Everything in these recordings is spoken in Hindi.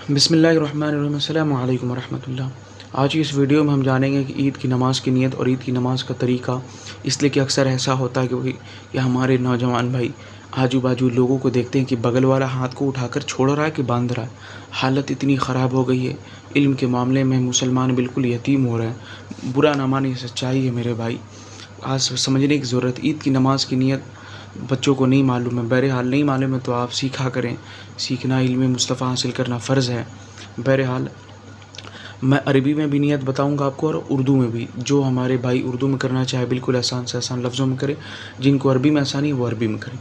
बिस्मिल्लाहिर्रहमानिर्रहीम अस्सलामु अलैकुम वरहमतुल्लाह। आज की इस वीडियो में हम जानेंगे कि ईद की नमाज़ की नीयत और ईद की नमाज़ का तरीका। इसलिए कि अक्सर ऐसा होता है कि हमारे नौजवान भाई आजू बाजू लोगों को देखते हैं कि बगल वाला हाथ को उठाकर छोड़ रहा है कि बांध रहा है। हालत इतनी ख़राब हो गई है, इल्म के मामले में मुसलमान बिल्कुल यतीम हो रहे हैं। बुरा ना मानिए, सच्चाई है मेरे भाई। आज समझने की ज़रूरत। ईद की नमाज़ की नीयत बच्चों को नहीं मालूम है। बहरहाल नहीं मालूम है तो आप सीखा करें। सीखना, इल्म मुस्तफ़ा हासिल करना फ़र्ज़ है। बहरहाल मैं अरबी में भी नियत बताऊंगा आपको और उर्दू में भी। जो हमारे भाई उर्दू में करना चाहे बिल्कुल आसान से आसान लफ्ज़ों में करें, जिनको अरबी में आसानी है वो अरबी में करें।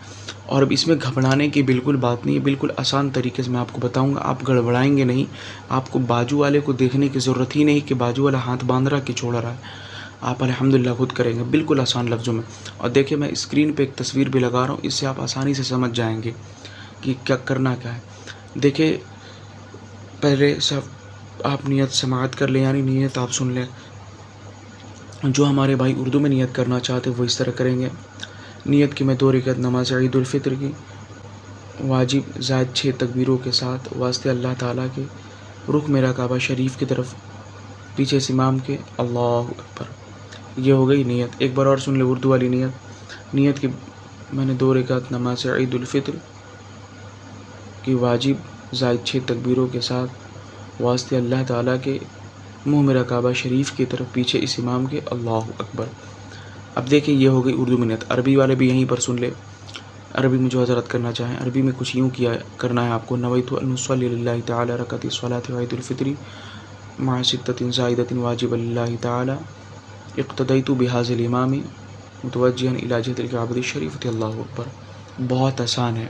और अब इसमें घबराने की बिल्कुल बात नहीं है, बिल्कुल आसान तरीके से मैं आपको बताऊंगा। आप गड़बड़ाएंगे नहीं। आपको बाजू वाले को देखने की ज़रूरत ही नहीं कि बाजू वाला हाथ बांध रहा कि छोड़ रहा है। आप अल्हम्दुलिल्लाह खुद करेंगे बिल्कुल आसान लफ्ज़ों में। और देखिए, मैं स्क्रीन पे एक तस्वीर भी लगा रहा हूँ, इससे आप आसानी से समझ जाएंगे कि क्या करना क्या है। देखिए, पहले सब आप नियत समाअत कर लें, यानी नियत आप सुन लें। जो हमारे भाई उर्दू में नियत करना चाहते वो इस तरह करेंगे। नियत की मैं 2 रकात नमाज ईद उल फित्र की वाजिब ज़ायद 6 तकबीरों के साथ वास्ते अल्लाह ताला के, रुख मेरा काबा शरीफ की तरफ, पीछे से इमाम के, अल्लाहु अकबर। ये हो गई नियत। एक बार और सुन ले उर्दू वाली नियत। नियत की मैंने 2 रकात नमाज ईद उल फित्र की वाजिब ज़ायद 6 तकबीरों के साथ वास्ते अल्लाह ताला के, मुँह मेरा काबा शरीफ की तरफ, पीछे इस इमाम के, अल्लाहु अकबर। अब देखिए, ये हो गई उर्दू में नियत। अरबी वाले भी यहीं पर सुन ले। अरबी में जो हज़रत करना चाहें, अरबी में कुछ यूँ किया करना है आपको। नवैतु अन उसल्ली लिल्लाहि तआला रकाती स्वलाति व ईदुल फित्री मा सित्ततिन ज़ाइदतिन वाजिब लिल्लाहि तआला इक़्तदैतु बिहाज़िल इमामी मुतवज्जिहन इला जिहतिल काबति शरीफति, अल्लाहु अकबर। बहुत आसान है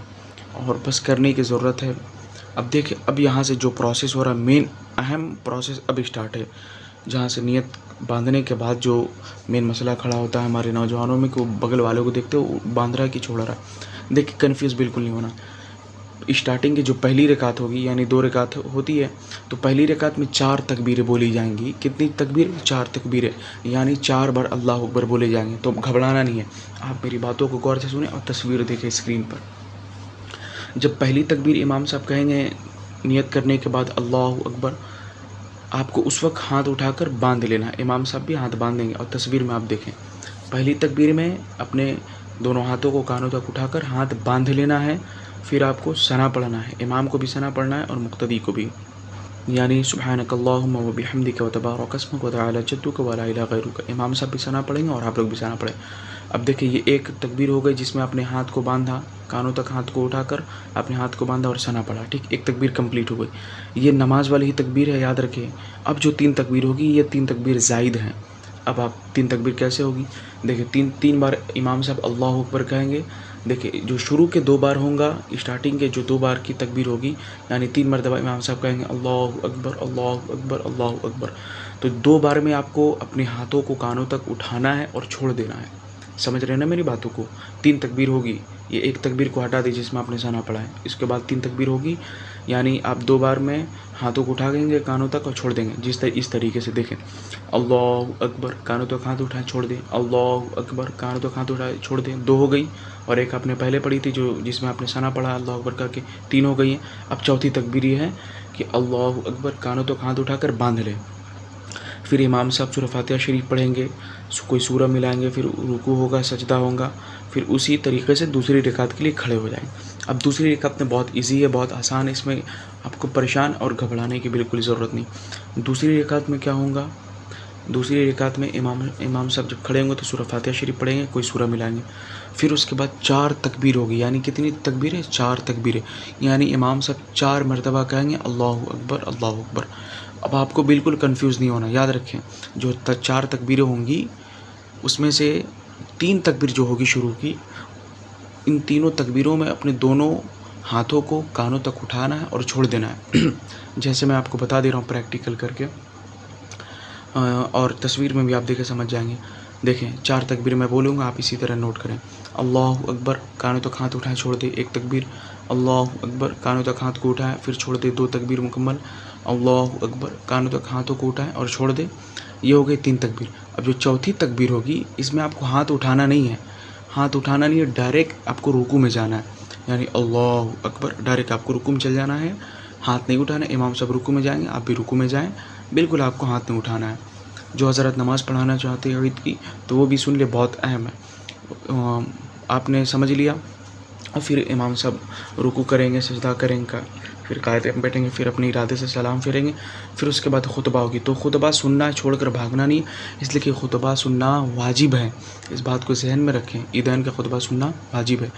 और बस करने की ज़रूरत है। अब देखिए, अब यहाँ से जो प्रोसेस हो रहा है, मेन अहम प्रोसेस अब स्टार्ट है। जहाँ से नियत बांधने के बाद जो मेन मसला खड़ा होता है हमारे नौजवानों में कि वो बगल वालों को देखते हो बांध रहा है कि छोड़ रहा है। देखिए, कन्फ्यूज़ बिल्कुल नहीं होना। स्टार्टिंग की जो पहली रकात होगी, यानी 2 रकात होती है, तो पहली रकात में 4 तकबीरें बोली जाएंगी। कितनी तकबीर? 4 तकबीरें, यानी 4 बार अल्लाह अकबर बोले जाएंगे। तो घबराना नहीं है। आप मेरी बातों को गौर से सुने और तस्वीर देखें स्क्रीन पर। जब पहली तकबीर इमाम साहब कहेंगे नियत करने के बाद अल्लाहु अकबर, आपको उस वक्त हाथ उठाकर बांध लेना है। इमाम साहब भी हाथ बांध देंगे। और तस्वीर में आप देखें, पहली तकबीर में अपने दोनों हाथों को कानों तक उठाकर हाथ बांध लेना है। फिर आपको सना पढ़ना है। इमाम को भी सना पढ़ना है और मुक्तदी को भी, यानी सुब्हानक अल्लाहुम्मा व बिहम्दिका व तबारक अस्मुक व तआला जद्दुक व ला इलाहा गैरुक। इमाम साहब भी सना पढ़ेंगे और आप लोग भी सना पढ़ें। अब देखिए, ये एक तकबीर हो गई जिसमें अपने हाथ को बांधा, कानों तक हाथ को उठाकर अपने हाथ को बांधा और सना पढ़ा। ठीक, एक तकबीर कंप्लीट हो गई। ये नमाज वाली ही तकबीर है, याद रखें। अब जो 3 तकबीर होगी, ये 3 तकबीर ज़ायद हैं। अब आप 3 तकबीर कैसे होगी? देखिए, 3 बार इमाम साहब अल्लाहु अकबर कहेंगे। देखिए, जो शुरू के 2 बार होगा, स्टार्टिंग के जो 2 बार की तकबीर होगी, यानी 3 मरतबा इमाम साहब कहेंगे अल्लाहु अकबर अल्लाहु अकबर अल्लाहु अकबर। तो 2 बार में आपको अपने हाथों को कानों तक उठाना है और छोड़ देना है। समझ रहे हैं ना मेरी बातों को? 3 तकबीर होगी। ये एक तकबीर को हटा दीजिए जिसमें आपने सना पढ़ा है। इसके बाद 3 तकबीर होगी, यानी आप 2 बार में हाथों को उठा देंगे कानों तक और छोड़ देंगे। इस तरीके से देखें, अल्लाहु अकबर, कानों तक हाथ उठाएं, छोड़ दें। अल्लाहु अकबर, कानों तक हाथ उठाएं, छोड़ दें। 2 हो गई। और एक आपने पहले पढ़ी थी जो जिसमें आपने सना पढ़ा अल्लाहु अकबर करके, 3 हो गई हैं। अब चौथी तकबीर ये है कि अल्लाहु अकबर, कानों तक हाथ उठाकर बांध लें। फिर इमाम साहब सूरह फातिहा शरीफ पढ़ेंगे, कोई सूरह मिलाएंगे, फिर रुकू होगा, सजदा होगा। फिर उसी तरीके से दूसरी रकात के लिए खड़े हो जाएंगे। अब दूसरी रकात में बहुत इजी है, बहुत आसान है। इसमें आपको परेशान और घबराने की बिल्कुल ज़रूरत नहीं। दूसरी रकात में क्या होगा? दूसरी रकात में इमाम साहब जब खड़े होंगे तो सूरह फातिहा शरीफ पढ़ेंगे, कोई सूरह मिलाएंगे। फिर उसके बाद 4 तकबीर होगी, यानी कितनी तकबीरें? 4 तकबीरें, यानी इमाम साहब 4 मरतबा कहेंगे अल्लाहु अकबर अल्लाहु अकबर। अब आपको बिल्कुल कंफ्यूज नहीं होना। याद रखें, जो 4 तकबीरें होंगी उसमें से 3 तकबीर जो होगी शुरू की, इन तीनों तकबीरों में अपने दोनों हाथों को कानों तक उठाना है और छोड़ देना है। जैसे मैं आपको बता दे रहा हूँ प्रैक्टिकल करके, और तस्वीर में भी आप देखें समझ जाएंगे। देखें, 4 तकबीर मैं बोलूँगा, आप इसी तरह नोट करें। अल्लाहु अकबर, कानों तक हाथ उठाएं, छोड़ दे, एक तकबीर। अल्लाहु अकबर, कानों तक हाथ को उठाएं, फिर छोड़ दे, 2 तकबीर मुकम्मल। अल्लाहु अकबर, कानों तक हाथों को उठाएं और छोड़ दे। ये हो गई 3 तकबीर। अब जो चौथी तकबीर होगी, इसमें आपको हाथ उठाना नहीं है। हाथ उठाना नहीं है, डायरेक्ट आपको रुकू में जाना है। यानी अल्लाहु अकबर, डायरेक्ट आपको रुकू में चल जाना है। हाथ नहीं उठाना। इमाम साहब रुकू में जाएंगे, आप भी रुकू में जाएँ, बिल्कुल आपको हाथ नहीं उठाना है। जो हज़रत नमाज़ पढ़ाना चाहते हैं ईद की तो वो भी सुन ले, बहुत अहम है। आपने समझ लिया। और फिर इमाम साहब रुकू करेंगे, सजदा करेंगे, फिर कायदे में बैठेंगे, फिर अपने इरादे से सलाम फेरेंगे, फिर उसके बाद खुतबा होगी। तो खुतबा सुनना है, छोड़कर भागना नहीं, इसलिए कि खुतबा सुनना वाजिब है। इस बात को ज़हन में रखें, ईदैन का खुतबा सुनना वाजिब है।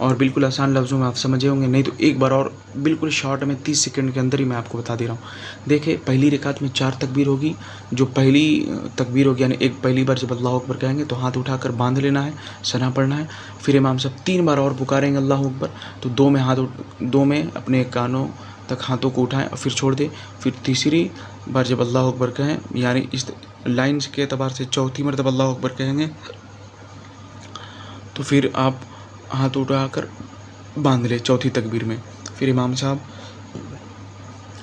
और बिल्कुल आसान लफ्ज़ों में आप समझे होंगे, नहीं तो एक बार और बिल्कुल शॉर्ट में 30 सेकंड के अंदर ही मैं आपको बता दे रहा हूँ। देखिए, पहली रकात में 4 तकबीर होगी। जो पहली तकबीर होगी यानी एक पहली बार जब अल्लाह अकबर कहेंगे तो हाथ उठाकर बांध लेना है, सना पढ़ना है। फिर इमाम साहब 3 बार और पुकारेंगे अल्लाह अकबर, तो 2 में अपने कानों तक हाथों को उठाएं और फिर छोड़ दें। फिर तीसरी बार जब अल्लाह अकबर कहें, यानी इस लाइन के एतबार से चौथी मरतबा अल्लाह अकबर कहेंगे, तो फिर आप हाथ उठाकर बांध ले चौथी तकबीर में। फिर इमाम साहब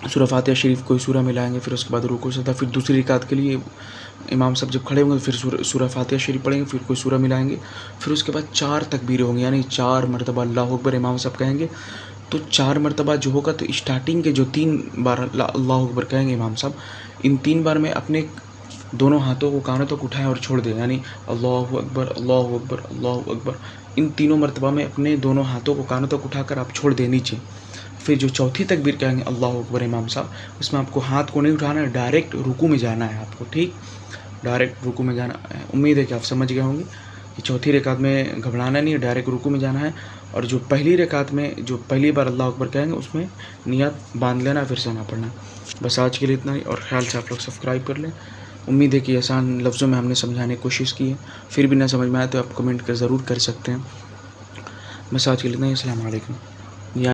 सूरह फातिहा शरीफ कोई सूरह मिलाएंगे, फिर उसके बाद रुकू सजदा। फिर दूसरी रकात के लिए इमाम साहब जब खड़े होंगे फिर सूरह फातिहा शरीफ पढ़ेंगे, फिर कोई सूरह मिलाएंगे। फिर उसके बाद 4 तकबीरें होंगी, यानी 4 मरतबा अल्लाह अकबर इमाम साहब कहेंगे। तो 4 मरतबा जो होगा, तो स्टार्टिंग के जो 3 बार अल्लाह अकबर कहेंगे इमाम साहब, इन 3 बार में अपने दोनों हाथों को कानों तक उठाएं और छोड़ दें, यानी अल्लाहु अकबर अल्लाहु अकबर अल्लाहु अकबर। इन तीनों मरतबा में अपने दोनों हाथों को कानों तक उठाकर आप छोड़ दें नीचे। फिर जो चौथी तकबीर कहेंगे अल्लाहु अकबर इमाम साहब, उसमें आपको हाथ को नहीं उठाना है, डायरेक्ट रुकू में जाना है आपको, ठीक, डायरेक्ट रुकू में जाना है। उम्मीद है कि आप समझ गए होंगे कि चौथी रकात में घबराना नहीं है, डायरेक्ट रुकू में जाना है। और जो पहली रकात में जो पहली बार अल्लाह अकबर कहेंगे उसमें नियत बांध लेना, फिर सहना पड़ना। बस आज के लिए इतना ही, और ख्याल से आप लोग सब्सक्राइब कर लें। उम्मीद है कि आसान लफ्ज़ों में हमने समझाने की कोशिश की है। फिर भी ना समझ में आए तो आप कमेंट कर ज़रूर कर सकते हैं। बस आज के लिए इतना ही। अस्सलाम वालेकुम।